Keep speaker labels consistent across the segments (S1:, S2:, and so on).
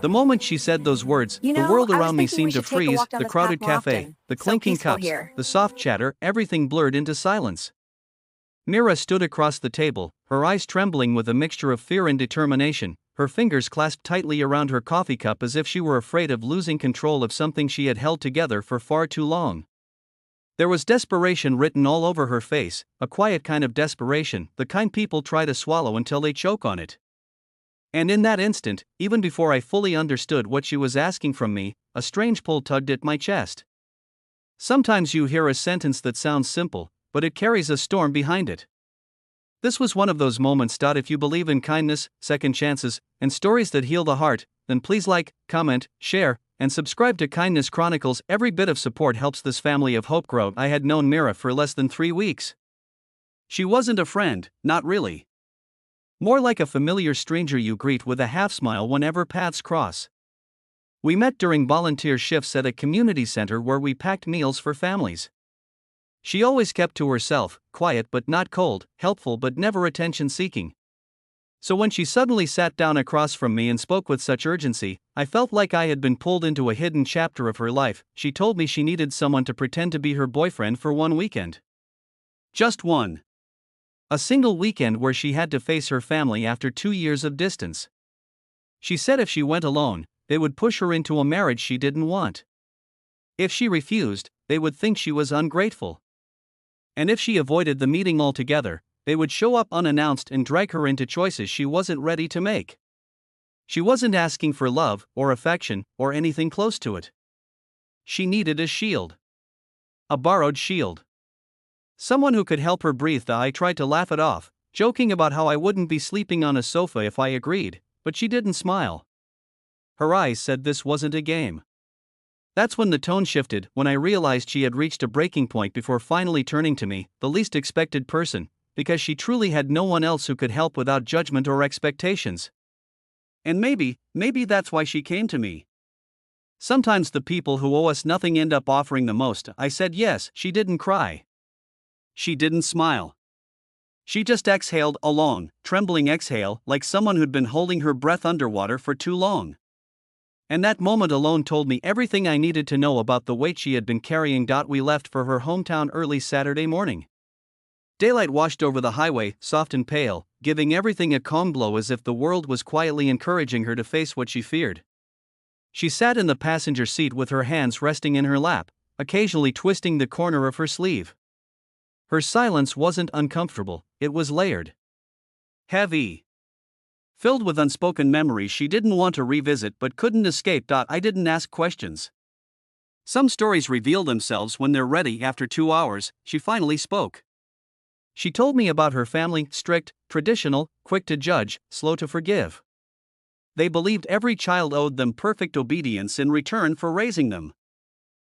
S1: The moment she said those words,
S2: You
S1: the
S2: know,
S1: world
S2: I was
S1: around me
S2: thinking we
S1: seemed to
S2: should take a
S1: freeze,
S2: walk down
S1: the
S2: this
S1: crowded
S2: path more
S1: cafe,
S2: often.
S1: the
S2: It's so
S1: clinking
S2: peaceful
S1: cups,
S2: here.
S1: the soft chatter, everything blurred into silence. Mira stood across the table, her eyes trembling with a mixture of fear and determination, her fingers clasped tightly around her coffee cup as if she were afraid of losing control of something she had held together for far too long. There was desperation written all over her face, a quiet kind of desperation, the kind people try to swallow until they choke on it. And in that instant, even before I fully understood what she was asking from me, a strange pull tugged at my chest. Sometimes you hear a sentence that sounds simple, but it carries a storm behind it. This was one of those moments. If you believe in kindness, second chances, and stories that heal the heart, then please like, comment, share, and subscribe to Kindness Chronicles. Every bit of support helps this family of hope grow. I had known Mira for less than 3 weeks. She wasn't a friend, not really. More like a familiar stranger you greet with a half smile whenever paths cross. We met during volunteer shifts at a community center where we packed meals for families. She always kept to herself, quiet but not cold, helpful but never attention-seeking. So when she suddenly sat down across from me and spoke with such urgency, I felt like I had been pulled into a hidden chapter of her life. She told me she needed someone to pretend to be her boyfriend for one weekend. Just one. A single weekend where she had to face her family after 2 years of distance. She said if she went alone, they would push her into a marriage she didn't want. If she refused, they would think she was ungrateful. And if she avoided the meeting altogether, they would show up unannounced and drag her into choices she wasn't ready to make. She wasn't asking for love, or affection, or anything close to it. She needed a shield. A borrowed shield. Someone who could help her breathe. I tried to laugh it off, joking about how I wouldn't be sleeping on a sofa if I agreed, but she didn't smile. Her eyes said this wasn't a game. That's when the tone shifted, when I realized she had reached a breaking point before finally turning to me, the least expected person, because she truly had no one else who could help without judgment or expectations. And maybe that's why she came to me. Sometimes the people who owe us nothing end up offering the most. I said yes. She didn't cry. She didn't smile. She just exhaled a long, trembling exhale, like someone who'd been holding her breath underwater for too long. And that moment alone told me everything I needed to know about the weight she had been carrying. We left for her hometown early Saturday morning. Daylight washed over the highway, soft and pale, giving everything a calm glow as if the world was quietly encouraging her to face what she feared. She sat in the passenger seat with her hands resting in her lap, occasionally twisting the corner of her sleeve. Her silence wasn't uncomfortable, it was layered. Heavy. Filled with unspoken memories she didn't want to revisit but couldn't escape. I didn't ask questions. Some stories reveal themselves when they're ready. After 2 hours, she finally spoke. She told me about her family, strict, traditional, quick to judge, slow to forgive. They believed every child owed them perfect obedience in return for raising them.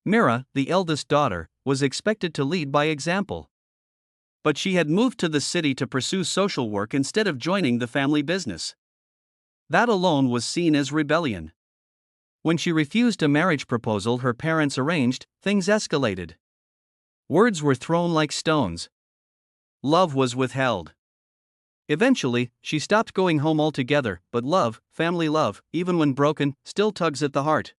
S1: Mira, the eldest daughter, was expected to lead by example. But she had moved to the city to pursue social work instead of joining the family business. That alone was seen as rebellion. When she refused a marriage proposal her parents arranged, things escalated. Words were thrown like stones. Love was withheld. Eventually, she stopped going home altogether, but love, family love, even when broken, still tugs at the heart.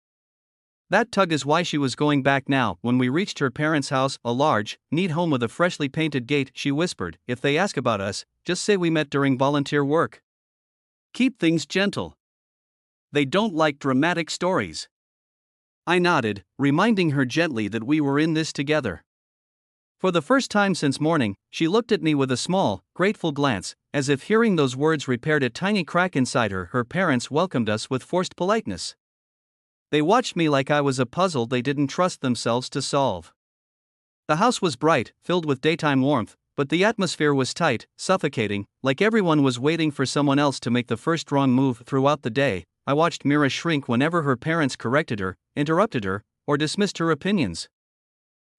S1: That tug is why she was going back now. When we reached her parents' house, a large, neat home with a freshly painted gate, she whispered, "If they ask about us, just say we met during volunteer work. Keep things gentle. They don't like dramatic stories." I nodded, reminding her gently that we were in this together. For the first time since morning, she looked at me with a small, grateful glance, as if hearing those words repaired a tiny crack inside her. Her parents welcomed us with forced politeness. They watched me like I was a puzzle they didn't trust themselves to solve. The house was bright, filled with daytime warmth, but the atmosphere was tight, suffocating, like everyone was waiting for someone else to make the first wrong move. Throughout the day, I watched Mira shrink whenever her parents corrected her, interrupted her, or dismissed her opinions.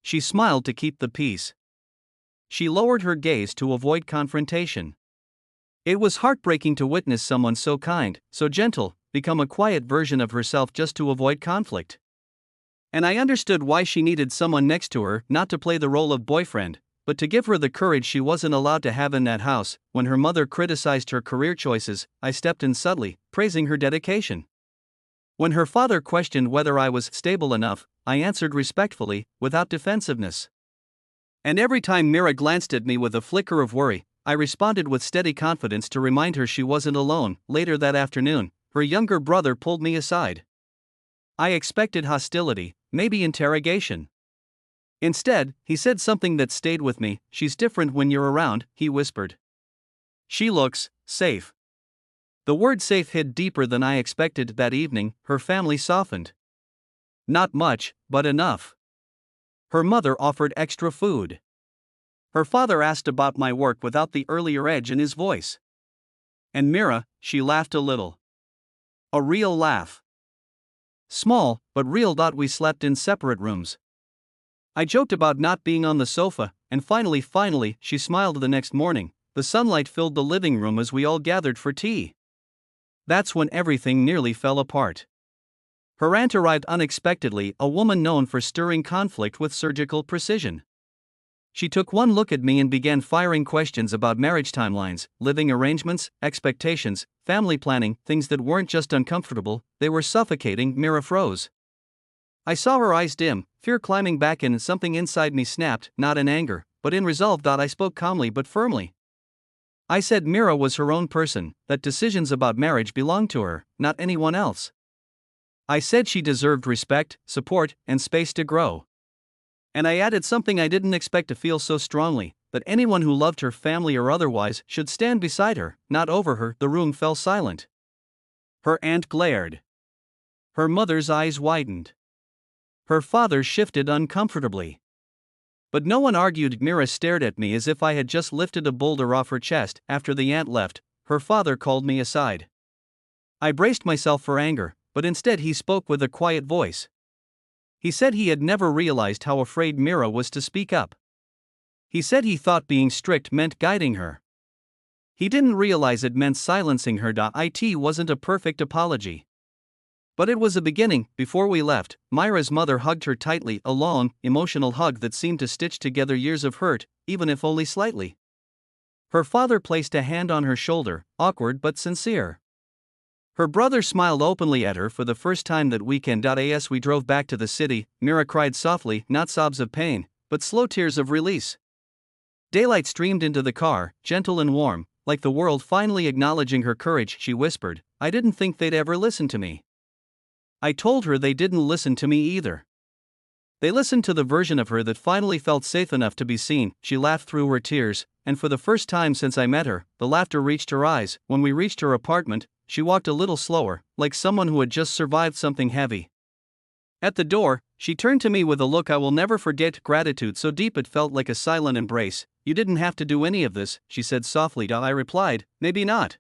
S1: She smiled to keep the peace. She lowered her gaze to avoid confrontation. It was heartbreaking to witness someone so kind, so gentle, become a quiet version of herself just to avoid conflict. And I understood why she needed someone next to her, not to play the role of boyfriend, but to give her the courage she wasn't allowed to have in that house. When her mother criticized her career choices, I stepped in subtly, praising her dedication. When her father questioned whether I was stable enough, I answered respectfully, without defensiveness. And every time Mira glanced at me with a flicker of worry, I responded with steady confidence to remind her she wasn't alone. Later that afternoon, her younger brother pulled me aside. I expected hostility, maybe interrogation. Instead, he said something that stayed with me. "She's different when you're around," he whispered. "She looks safe." The word safe hit deeper than I expected. That evening, her family softened. Not much, but enough. Her mother offered extra food. Her father asked about my work without the earlier edge in his voice. And Mira, she laughed a little. A real laugh. Small, but real. We slept in separate rooms. I joked about not being on the sofa, and finally, she smiled. The next morning, the sunlight filled the living room as we all gathered for tea. That's when everything nearly fell apart. Her aunt arrived unexpectedly, a woman known for stirring conflict with surgical precision. She took one look at me and began firing questions about marriage timelines, living arrangements, expectations, family planning, things that weren't just uncomfortable, they were suffocating. Mira froze. I saw her eyes dim, fear climbing back in, and something inside me snapped, not in anger, but in resolve. I spoke calmly but firmly. I said Mira was her own person, that decisions about marriage belonged to her, not anyone else. I said she deserved respect, support, and space to grow. And I added something I didn't expect to feel so strongly, that anyone who loved her, family or otherwise, should stand beside her, not over her. The room fell silent. Her aunt glared. Her mother's eyes widened. Her father shifted uncomfortably. But no one argued. Mira stared at me as if I had just lifted a boulder off her chest. After the aunt left, her father called me aside. I braced myself for anger, but instead he spoke with a quiet voice. He said he had never realized how afraid Mira was to speak up. He said he thought being strict meant guiding her. He didn't realize it meant silencing her. It wasn't a perfect apology. But it was a beginning. Before we left, Myra's mother hugged her tightly, a long, emotional hug that seemed to stitch together years of hurt, even if only slightly. Her father placed a hand on her shoulder, awkward but sincere. Her brother smiled openly at her for the first time that weekend. As we drove back to the city, Mira cried softly, not sobs of pain, but slow tears of release. Daylight streamed into the car, gentle and warm, like the world finally acknowledging her courage. She whispered, "I didn't think they'd ever listen to me." I told her they didn't listen to me either. They listened to the version of her that finally felt safe enough to be seen. She laughed through her tears, and for the first time since I met her, the laughter reached her eyes. When we reached her apartment, she walked a little slower, like someone who had just survived something heavy. At the door, she turned to me with a look I will never forget, gratitude so deep it felt like a silent embrace. "You didn't have to do any of this," she said softly. I replied, "Maybe not.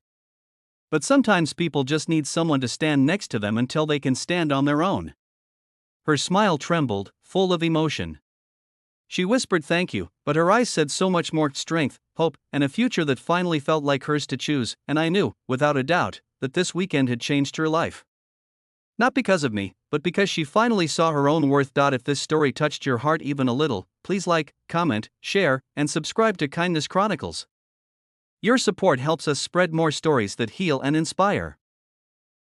S1: But sometimes people just need someone to stand next to them until they can stand on their own." Her smile trembled, full of emotion. She whispered thank you, but her eyes said so much more: strength, hope, and a future that finally felt like hers to choose. And I knew, without a doubt, that this weekend had changed her life. Not because of me, but because she finally saw her own worth. If this story touched your heart even a little, please like, comment, share, and subscribe to Kindness Chronicles. Your support helps us spread more stories that heal and inspire.